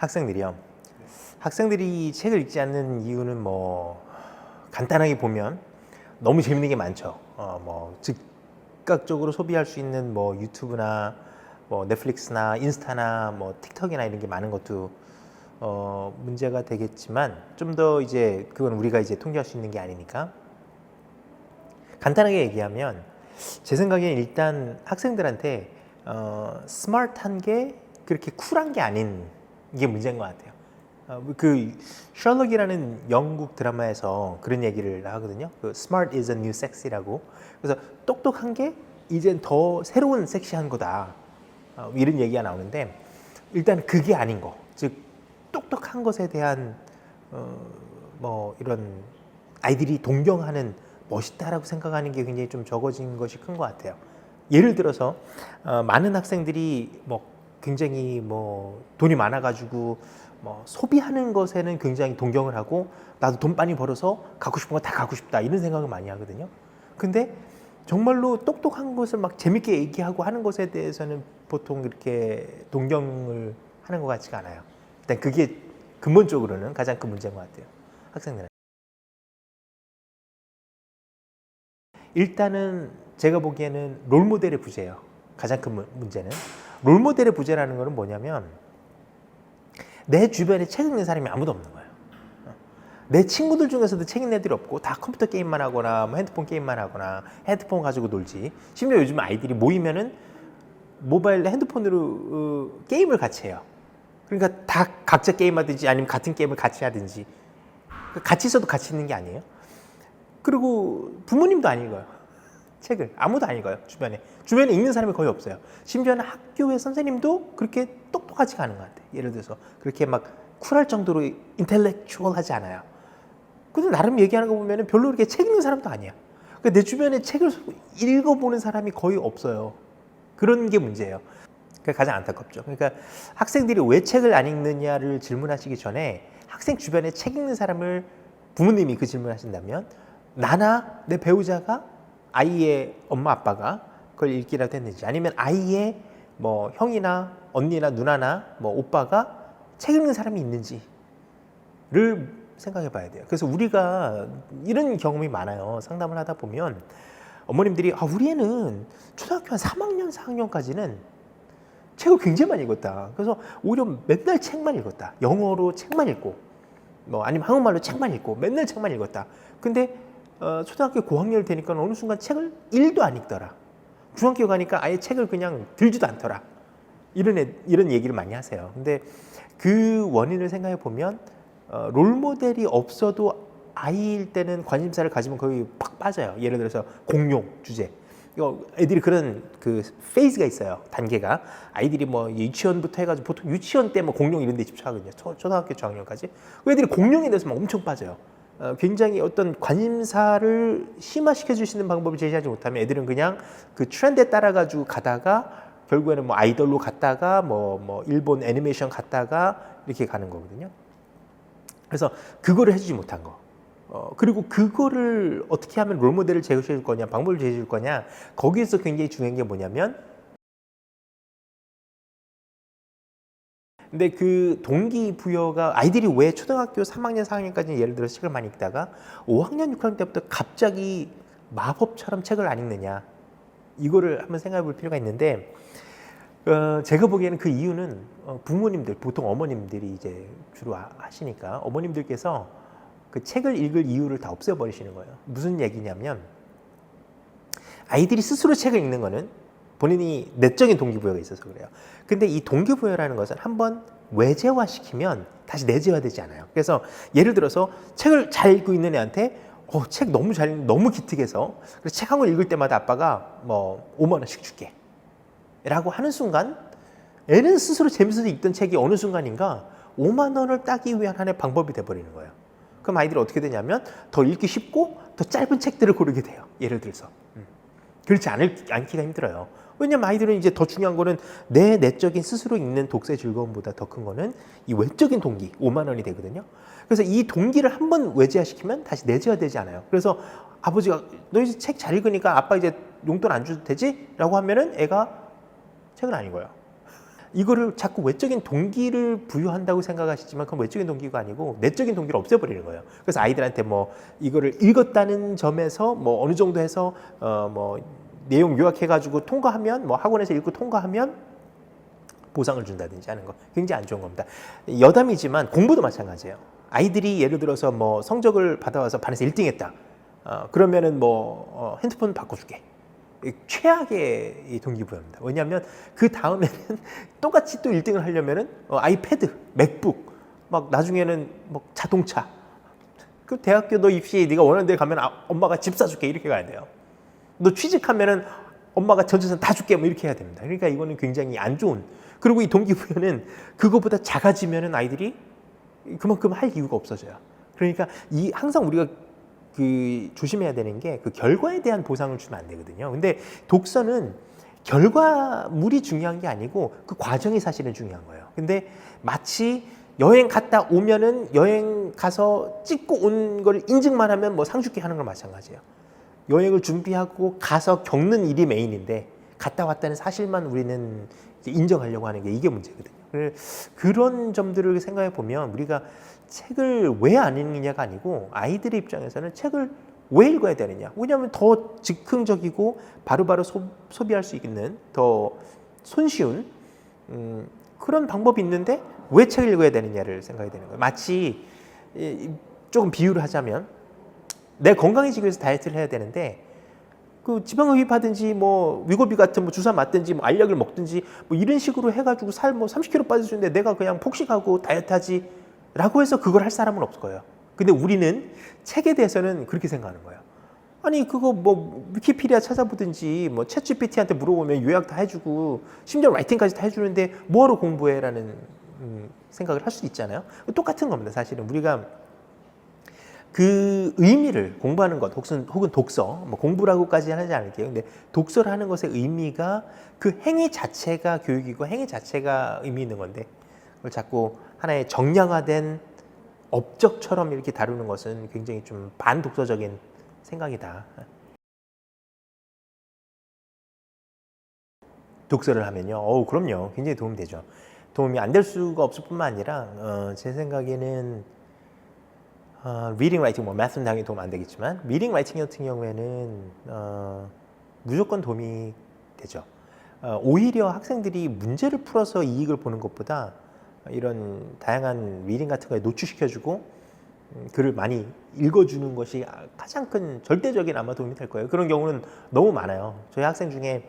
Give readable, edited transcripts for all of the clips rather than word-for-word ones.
학생들이요. 학생들이 책을 읽지 않는 이유는 뭐 간단하게 보면 너무 재밌는 게 많죠. 뭐 즉각적으로 소비할 수 있는 뭐 유튜브나 뭐 넷플릭스나 인스타나 뭐 틱톡이나 이런 게 많은 것도 문제가 되겠지만 좀 더 이제 그건 우리가 이제 통제할 수 있는 게 아니니까 간단하게 얘기하면 제 생각에는 일단 학생들한테 스마트한 게 그렇게 쿨한 게 아닌 게 문제인 것 같아요. 그 셜록이라는 영국 드라마에서 그런 얘기를 하거든요. 그 Smart is a new sexy라고. 그래서 똑똑한 게 이젠 더 새로운 섹시한 거다. 이런 얘기가 나오는데 일단 그게 아닌 거. 즉 똑똑한 것에 대한 뭐 이런 아이들이 동경하는 멋있다라고 생각하는 게 굉장히 좀 적어진 것이 큰 것 같아요. 예를 들어서 많은 학생들이 뭐 굉장히 뭐 돈이 많아가지고 뭐 소비하는 것에는 굉장히 동경을 하고 나도 돈 많이 벌어서 갖고 싶은 거 다 갖고 싶다 이런 생각을 많이 하거든요. 근데 정말로 똑똑한 것을 막 재밌게 얘기하고 하는 것에 대해서는 보통 이렇게 동경을 하는 것 같지가 않아요. 일단 그게 근본적으로는 가장 큰 문제인 것 같아요. 학생들은. 일단은 제가 보기에는 롤모델의 부재예요. 가장 큰 문제는. 롤모델의 부재라는 것은 뭐냐면 내 주변에 책 읽는 사람이 아무도 없는 거예요. 내 친구들 중에서도 책 읽는 애들이 없고 다 컴퓨터 게임만 하거나 뭐 핸드폰 게임만 하거나 핸드폰 가지고 놀지. 심지어 요즘 아이들이 모이면은 모바일 핸드폰으로 게임을 같이 해요. 그러니까 다 각자 게임하든지 아니면 같은 게임을 같이 하든지 같이 있어도 같이 있는 게 아니에요. 그리고 부모님도 안 읽어요. 책을 아무도 안 읽어요. 주변에 읽는 사람이 거의 없어요. 심지어는 학교의 선생님도 그렇게 똑똑하지가 않은 것 같아요. 예를 들어서 그렇게 막 쿨할 정도로 인텔렉추얼하지 않아요. 근데 나름 얘기하는 거 보면 별로 그렇게 책 읽는 사람도 아니야. 그러니까 내 주변에 책을 읽어보는 사람이 거의 없어요. 그런 게 문제예요. 그게 가장 안타깝죠. 그러니까 학생들이 왜 책을 안 읽느냐를 질문하시기 전에 학생 주변에 책 읽는 사람을 부모님이 그 질문을 하신다면 나나 내 배우자가 아이의 엄마 아빠가 그걸 읽기라도 했는지 아니면 아이의 뭐 형이나 언니나 누나나 뭐 오빠가 책 읽는 사람이 있는지를 생각해 봐야 돼요. 그래서 우리가 이런 경험이 많아요. 상담을 하다 보면 어머님들이 우리 애는 초등학교 한 3학년, 4학년까지는 책을 굉장히 많이 읽었다. 그래서 오히려 맨날 책만 읽었다. 영어로 책만 읽고 뭐 아니면 한국말로 책만 읽고 맨날 책만 읽었다. 근데 초등학교 고학년이 되니까 어느 순간 책을 1도 안 읽더라. 중학교 가니까 아예 책을 그냥 들지도 않더라. 이런 얘기를 많이 하세요. 근데 그 원인을 생각해 보면 롤모델이 없어도 아이일 때는 관심사를 가지면 거의 팍 빠져요. 예를 들어서 공룡 주제. 애들이 그런 그 페이즈가 있어요. 단계가. 아이들이 뭐 유치원부터 해가지고 보통 유치원 때 뭐 공룡 이런 데 집중하거든요. 초등학교 저학년까지. 애들이 공룡에 대해서 막 엄청 빠져요. 굉장히 어떤 관심사를 심화시켜 줄 수 있는 방법을 제시하지 못하면 애들은 그냥 그 트렌드에 따라 가지고 가다가 결국에는 뭐 아이돌로 갔다가 뭐 일본 애니메이션 갔다가 이렇게 가는 거거든요. 그래서 그거를 해주지 못한 거. 그리고 그거를 어떻게 하면 롤모델을 제시해 줄 거냐, 방법을 제시해 줄 거냐. 거기에서 굉장히 중요한 게 뭐냐면 근데 그 동기부여가 아이들이 왜 초등학교 3학년, 4학년까지 예를 들어서 책을 많이 읽다가 5학년, 6학년 때부터 갑자기 마법처럼 책을 안 읽느냐. 이거를 한번 생각해 볼 필요가 있는데 제가 보기에는 그 이유는 부모님들, 보통 어머님들이 이제 주로 하시니까 어머님들께서 그 책을 읽을 이유를 다 없애버리시는 거예요. 무슨 얘기냐면 아이들이 스스로 책을 읽는 거는 본인이 내적인 동기부여가 있어서 그래요. 근데 이 동기부여라는 것은 한번 외재화시키면 다시 내재화되지 않아요. 그래서 예를 들어서 책을 잘 읽고 있는 애한테 책 너무 기특해서 그래서 책 한 권 읽을 때마다 아빠가 뭐 5만 원씩 줄게 라고 하는 순간 애는 스스로 재밌어서 읽던 책이 어느 순간인가 5만 원을 따기 위한 하나의 방법이 돼버리는 거예요. 그럼 아이들이 어떻게 되냐면 더 읽기 쉽고 더 짧은 책들을 고르게 돼요. 예를 들어서. 그렇지 않기가 힘들어요. 왜냐면 아이들은 이제 더 중요한 거는 내 내적인 스스로 읽는 독서의 즐거움보다 더 큰 거는 이 외적인 동기, 5만 원이 되거든요. 그래서 이 동기를 한번 외재화시키면 다시 내재화되지 않아요. 그래서 아버지가 너 이제 책 잘 읽으니까 아빠 이제 용돈 안 줘도 되지? 라고 하면은 애가 책을 안 읽어요. 이거를 자꾸 외적인 동기를 부여한다고 생각하시지만 그건 외적인 동기가 아니고 내적인 동기를 없애버리는 거예요. 그래서 아이들한테 뭐 이거를 읽었다는 점에서 뭐 어느 정도 해서 뭐 내용 요약해가지고 통과하면 뭐 학원에서 읽고 통과하면 보상을 준다든지 하는 거 굉장히 안 좋은 겁니다. 여담이지만 공부도 마찬가지예요. 아이들이 예를 들어서 뭐 성적을 받아와서 반에서 1등했다. 그러면은 뭐 핸드폰 바꿔줄게. 최악의 동기부여입니다. 왜냐하면 그 다음에는 똑같이 또 1등을 하려면은 아이패드, 맥북, 막 나중에는 뭐 자동차. 그 대학교 너 입시에 네가 원하는 데 가면 엄마가 집 사줄게 이렇게 가야 돼요. 너 취직하면은 엄마가 전 재산 다 줄게 뭐 이렇게 해야 됩니다. 그러니까 이거는 굉장히 안 좋은. 그리고 이 동기부여는 그거보다 작아지면은 아이들이 그만큼 할 이유가 없어져요. 그러니까 항상 우리가 그 조심해야 되는 게 그 결과에 대한 보상을 주면 안 되거든요. 근데 독서는 결과물이 중요한 게 아니고 그 과정이 사실은 중요한 거예요. 근데 마치 여행 갔다 오면은 여행 가서 찍고 온 걸 인증만 하면 뭐 상 줄게 하는 건 마찬가지예요. 여행을 준비하고 가서 겪는 일이 메인인데 갔다 왔다는 사실만 우리는 이제 인정하려고 하는 게 이게 문제거든요. 그런 점들을 생각해 보면 우리가 책을 왜 안 읽느냐가 아니고 아이들의 입장에서는 책을 왜 읽어야 되느냐. 왜냐하면 더 즉흥적이고 바로바로 소비할 수 있는 더 손쉬운 그런 방법이 있는데 왜 책을 읽어야 되느냐를 생각해야 되는 거예요. 마치 조금 비유를 하자면 내 건강해지기 위해서 다이어트를 해야 되는데 그 지방흡입하든지 뭐 위고비 같은 뭐 주사 맞든지 뭐 알약을 먹든지 뭐 이런 식으로 해가지고 살 뭐 30kg 빠질 수 있는데 내가 그냥 폭식하고 다이어트하지 라고 해서 그걸 할 사람은 없을 거예요. 근데 우리는 책에 대해서는 그렇게 생각하는 거예요. 아니 그거 뭐 위키피디아 찾아보든지 뭐 챗GPT한테 물어보면 요약 다 해주고 심지어 라이팅까지 다 해주는데 뭐하러 공부해라는 생각을 할 수 있잖아요. 똑같은 겁니다. 사실은 우리가 그 의미를 공부하는 것 혹은 독서 뭐 공부라고까지 하지 않을게요. 근데 독서를 하는 것의 의미가 그 행위 자체가 교육이고 행위 자체가 의미 있는 건데 그걸 자꾸 하나의 정량화된 업적처럼 이렇게 다루는 것은 굉장히 좀 반독서적인 생각이다. 독서를 하면요. 그럼요. 굉장히 도움이 되죠. 도움이 안 될 수가 없을 뿐만 아니라 제 생각에는 리딩 라이팅, 뭐 매스는 당연히 도움 안 되겠지만 리딩 라이팅 같은 경우에는 무조건 도움이 되죠. 오히려 학생들이 문제를 풀어서 이익을 보는 것보다 이런 다양한 리딩 같은 거에 노출시켜주고 글을 많이 읽어주는 것이 가장 큰 절대적인 아마 도움이 될 거예요. 그런 경우는 너무 많아요. 저희 학생 중에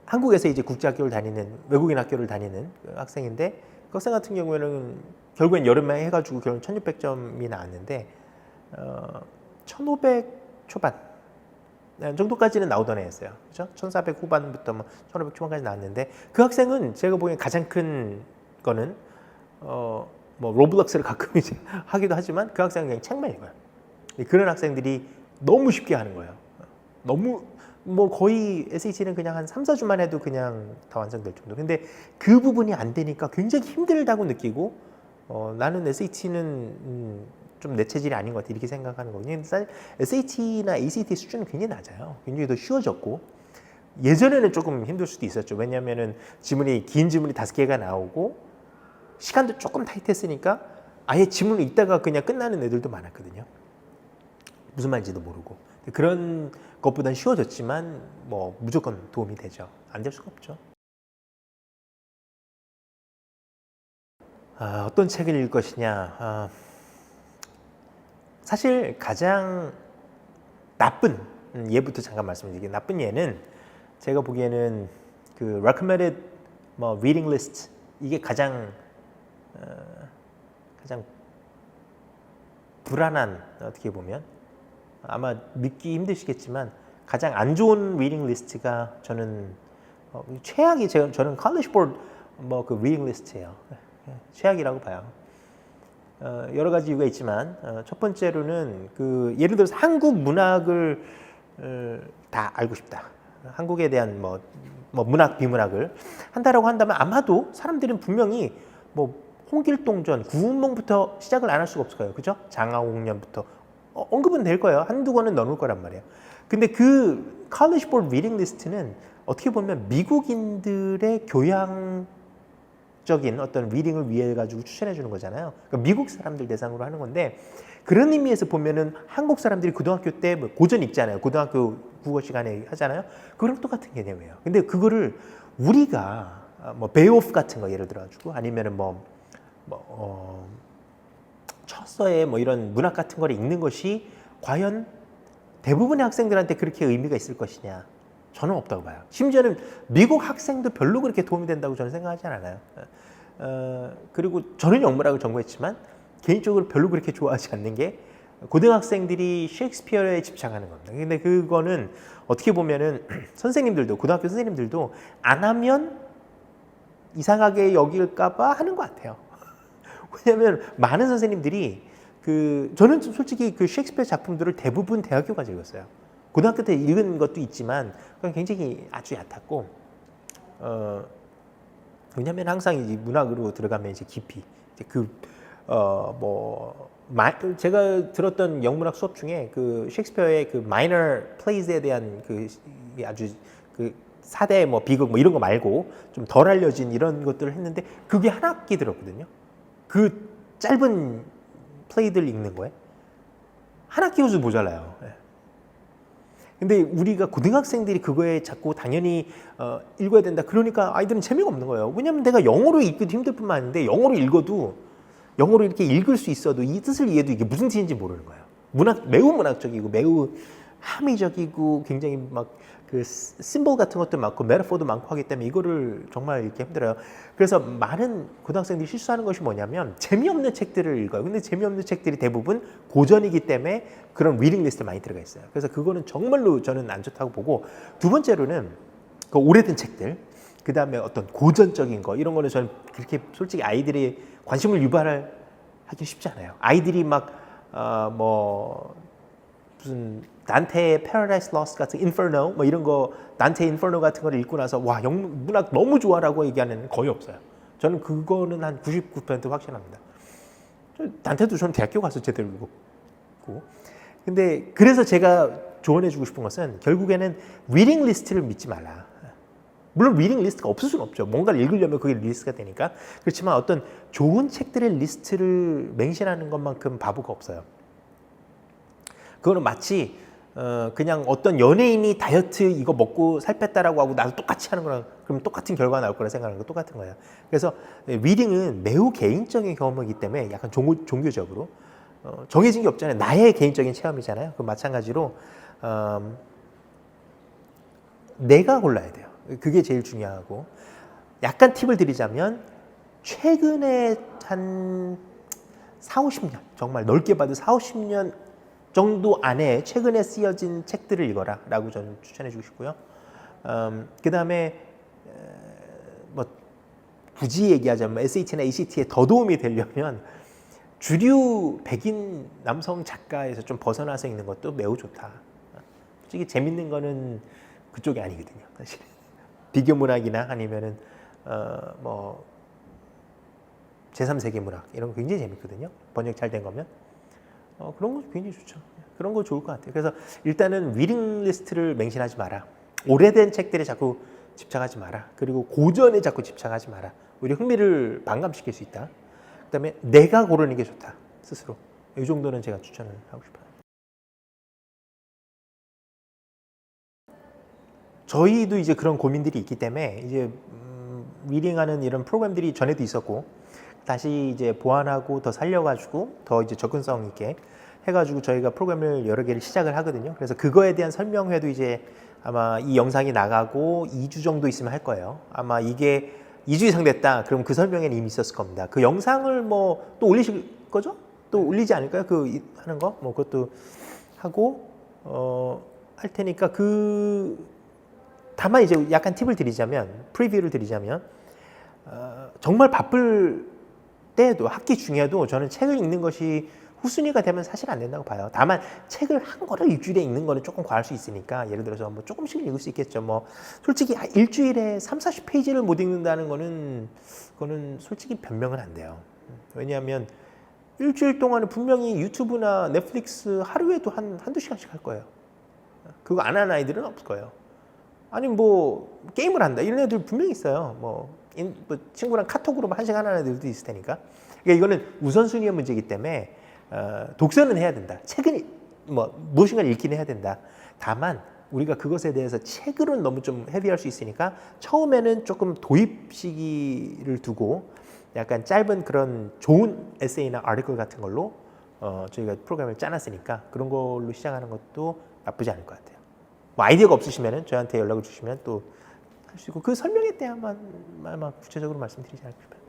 한국에서 이제 국제학교를 다니는 외국인 학교를 다니는 학생인데 그 학생 같은 경우에는 결국엔 여름에 해가지고 결국 1600점이 나왔는데 1500 초반 정도까지는 나오던 애였어요. 그죠? 1400 후반부터 뭐 1500 초반까지 나왔는데 그 학생은 제가 보기엔 가장 큰 거는 뭐 로블록스를 가끔 이제 하기도 하지만 그 학생은 그냥 책만 읽어요. 그런 학생들이 너무 쉽게 하는 거예요. 너무 뭐 거의 SAT는 그냥 한 3, 4주만 해도 그냥 다 완성될 정도. 근데 그 부분이 안 되니까 굉장히 힘들다고 느끼고 나는 SAT는 좀 내 체질이 아닌 것 같아 이렇게 생각하는 거거든요. 사실 SAT나 ACT 수준은 굉장히 낮아요. 굉장히 더 쉬워졌고 예전에는 조금 힘들 수도 있었죠. 왜냐하면은 긴 지문이 5개가 나오고 시간도 조금 타이트했으니까 아예 지문을 읽다가 그냥 끝나는 애들도 많았거든요. 무슨 말인지도 모르고. 그런 것보다는 쉬워졌지만 뭐 무조건 도움이 되죠. 안 될 수가 없죠. 어떤 책을 읽을 것이냐. 사실 가장 나쁜 예부터 잠깐 말씀드릴게요. 나쁜 예는 제가 보기에는 그 recommended 뭐 reading list 이게 가장 불안한 어떻게 보면 아마 믿기 힘드시겠지만 가장 안 좋은 리딩 리스트가 저는 최악이 저는 college board 뭐 그 리딩 리스트예요. 최악이라고 봐요. 여러 가지 이유가 있지만 첫 번째로는 그 예를 들어서 한국 문학을 다 알고 싶다. 한국에 대한 뭐 문학 비문학을 한다라고 한다면 아마도 사람들은 분명히 뭐 홍길동전, 구운몽부터 시작을 안 할 수가 없을 거예요. 그죠? 장하옥년부터 언급은 될 거예요. 한두 권은 넣을 거란 말이에요. 근데 그 college board reading list는 어떻게 보면 미국인들의 교양적인 어떤 리딩을 위해 가지고 추천해 주는 거잖아요. 그러니까 미국 사람들 대상으로 하는 건데 그런 의미에서 보면은 한국 사람들이 고등학교 때 뭐 고전 읽잖아요. 고등학교 국어 시간에 하잖아요. 그거랑 똑같은 개념이에요. 근데 그거를 우리가 뭐 베이오프 같은 거 예를 들어 가지고 아니면은 처서의 뭐 이런 문학 같은 거를 읽는 것이 과연 대부분의 학생들한테 그렇게 의미가 있을 것이냐? 저는 없다고 봐요. 심지어는 미국 학생도 별로 그렇게 도움이 된다고 저는 생각하지 않아요. 그리고 저는 영문학을 전공했지만 개인적으로 별로 그렇게 좋아하지 않는 게 고등학생들이 셰익스피어에 집착하는 겁니다. 근데 그거는 어떻게 보면은 선생님들도 고등학교 선생님들도 안 하면 이상하게 여길까봐 하는 것 같아요. 왜냐하면 많은 선생님들이 저는 솔직히 그 셰익스피어 작품들을 대부분 대학교 가서 읽었어요. 고등학교 때 읽은 것도 있지만 그건 굉장히 아주 얕았고 왜냐하면 항상 이 문학으로 들어가면 이제 깊이 이제 제가 들었던 영문학 수업 중에 그 셰익스피어의 그 마이너 플레이즈에 대한 아주 4대 뭐 비극 뭐 이런 거 말고 좀 덜 알려진 이런 것들을 했는데 그게 한 학기 들었거든요. 그 짧은 플레이들 읽는 거에 한 학기 호수 모자라요. 근데 우리가 고등학생들이 그거에 자꾸 당연히 읽어야 된다. 그러니까 아이들은 재미가 없는 거예요. 왜냐하면 내가 영어로 읽기도 힘들 뿐만 아닌데 영어로 읽어도 영어로 이렇게 읽을 수 있어도 이 뜻을 이해도 이게 무슨 뜻인지 모르는 거예요. 매우 문학적이고 매우 함의적이고 굉장히 막 그 심볼 같은 것도 많고 메타포도 많고 하기 때문에 이거를 정말 읽기 힘들어요. 그래서 많은 고등학생들이 실수하는 것이 뭐냐면 재미없는 책들을 읽어요. 근데 재미없는 책들이 대부분 고전이기 때문에 그런 리딩 리스트에 많이 들어가 있어요. 그래서 그거는 정말로 저는 안 좋다고 보고 두 번째로는 그 오래된 책들 그 다음에 어떤 고전적인 거 이런 거는 저는 그렇게 솔직히 아이들이 관심을 유발하기 쉽지 않아요. 아이들이 무슨 단테의 Paradise Lost 같은 Inferno 뭐 이런 거 단테 인퍼노 같은 거를 읽고 나서 와 문학 너무 좋아라고 얘기하는 거의 없어요. 저는 그거는 한 99% 확신합니다. 단테도 저는 대학교 가서 제대로 읽었고 근데 그래서 제가 조언해주고 싶은 것은 결국에는 리딩 리스트를 믿지 말라. 물론 리딩 리스트가 없을 수는 없죠. 뭔가를 읽으려면 그게 리스트가 되니까. 그렇지만 어떤 좋은 책들의 리스트를 맹신하는 것만큼 바보가 없어요. 그거는 마치 그냥 어떤 연예인이 다이어트 이거 먹고 살 뺐다라고 하고 나도 똑같이 하는 거랑 그럼 똑같은 결과가 나올 거라 생각하는 거 똑같은 거예요. 그래서 리딩은 매우 개인적인 경험이기 때문에 약간 종교적으로 정해진 게 없잖아요. 나의 개인적인 체험이잖아요. 그 마찬가지로 내가 골라야 돼요. 그게 제일 중요하고 약간 팁을 드리자면 최근에 한 4, 50년 정말 넓게 봐도 4, 50년 정도 안에 최근에 쓰여진 책들을 읽어라 라고 저는 추천해 주고 싶고요. 그 다음에 뭐 굳이 얘기하자면 SAT나 ACT에 더 도움이 되려면 주류 백인 남성 작가에서 좀 벗어나서 읽는 것도 매우 좋다. 솔직히 재밌는 거는 그쪽이 아니거든요. 사실 비교 문학이나 아니면은 제3세계 문학 이런 거 굉장히 재밌거든요. 번역 잘 된 거면 그런 거 굉장히 좋죠. 그런 거 좋을 것 같아요. 그래서 일단은 리딩 리스트를 맹신하지 마라. 오래된 책들에 자꾸 집착하지 마라. 그리고 고전에 자꾸 집착하지 마라. 오히려 흥미를 반감시킬 수 있다. 그다음에 내가 고르는 게 좋다. 스스로. 이 정도는 제가 추천을 하고 싶어요. 저희도 이제 그런 고민들이 있기 때문에 이제 리딩하는 이런 프로그램들이 전에도 있었고 다시 이제 보완하고 더 살려가지고 더 이제 접근성 있게 해가지고 저희가 프로그램을 여러 개를 시작을 하거든요. 그래서 그거에 대한 설명회도 이제 아마 이 영상이 나가고 2주 정도 있으면 할 거예요. 아마 이게 2주 이상 됐다. 그럼 그 설명회는 이미 있었을 겁니다. 그 영상을 뭐 또 올리실 거죠? 또 올리지 않을까요? 그 하는 거? 뭐 그것도 하고 할 테니까 다만 이제 약간 팁을 드리자면 프리뷰를 드리자면 정말 바쁠 때에도 학기 중에도 저는 책을 읽는 것이 후순위가 되면 사실 안 된다고 봐요. 다만 책을 한 권을 일주일에 읽는 거는 조금 과할 수 있으니까 예를 들어서 뭐 조금씩 읽을 수 있겠죠. 뭐 솔직히 일주일에 3, 40페이지를 못 읽는다는 그거는 솔직히 변명은 안 돼요. 왜냐하면 일주일 동안은 분명히 유튜브나 넷플릭스 하루에도 한두 시간씩 할 거예요. 그거 안 하는 아이들은 없을 거예요. 아니 뭐 게임을 한다 이런 애들 분명히 있어요. 뭐 친구랑 카톡으로 한 시간 하는 애들도 있을 테니까. 그러니까 이거는 우선순위의 문제이기 때문에 독서는 해야 된다. 책은 뭐 무엇인가를 읽긴 해야 된다. 다만 우리가 그것에 대해서 책으로는 너무 좀 헤비할 수 있으니까 처음에는 조금 도입 시기를 두고 약간 짧은 그런 좋은 에세이나 아티클 같은 걸로 저희가 프로그램을 짜놨으니까 그런 걸로 시작하는 것도 나쁘지 않을 것 같아요. 뭐 아이디어가 없으시면은 저희한테 연락을 주시면 또 할 수 있고 그 설명에 대한 막 구체적으로 말씀드리지 않을까요?